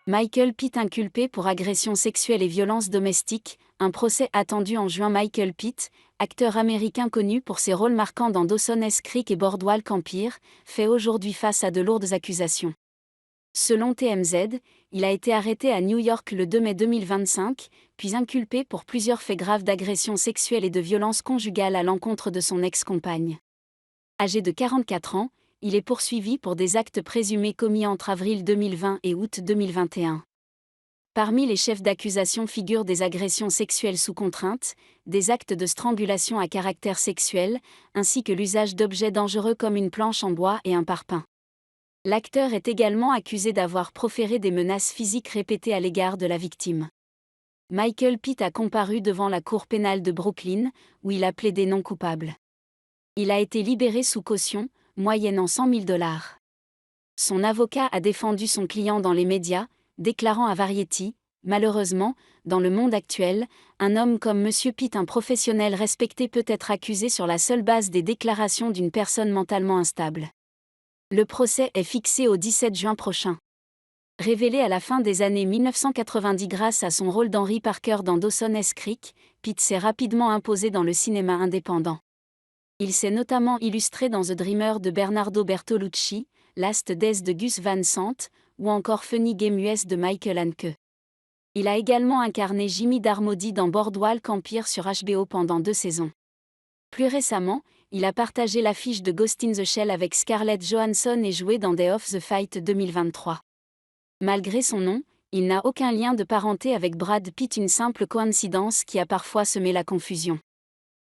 Michael Pitt inculpé pour agression sexuelle et violence domestique, un procès attendu en juin. Michael Pitt, acteur américain connu pour ses rôles marquants dans Dawson's Creek et Boardwalk Empire, fait aujourd'hui face à de lourdes accusations. Selon TMZ, il a été arrêté à New York le 2 mai 2025, puis inculpé pour plusieurs faits graves d'agression sexuelle et de violence conjugale à l'encontre de son ex-compagne. Âgé de 44 ans, il est poursuivi pour des actes présumés commis entre avril 2020 et août 2021. Parmi les chefs d'accusation figurent des agressions sexuelles sous contrainte, des actes de strangulation à caractère sexuel, ainsi que l'usage d'objets dangereux comme une planche en bois et un parpaing. L'acteur est également accusé d'avoir proféré des menaces physiques répétées à l'égard de la victime. Michael Pitt a comparu devant la cour pénale de Brooklyn, où il a plaidé non coupable. Il a été libéré sous caution, moyennant $100 000. Son avocat a défendu son client dans les médias, déclarant à Variety, « Malheureusement, dans le monde actuel, un homme comme M. Pitt, un professionnel respecté, peut être accusé sur la seule base des déclarations d'une personne mentalement instable. » Le procès est fixé au 17 juin prochain. Révélé à la fin des années 1990 grâce à son rôle d'Henry Parker dans Dawson's Creek, Pitt s'est rapidement imposé dans le cinéma indépendant. Il s'est notamment illustré dans The Dreamer de Bernardo Bertolucci, Last Days de Gus Van Sant, ou encore Funny Game US de Michael Haneke. Il a également incarné Jimmy Darmody dans Boardwalk Empire sur HBO pendant 2 saisons. Plus récemment, il a partagé l'affiche de Ghost in the Shell avec Scarlett Johansson et joué dans Day of the Fight 2023. Malgré son nom, il n'a aucun lien de parenté avec Brad Pitt, une simple coïncidence qui a parfois semé la confusion.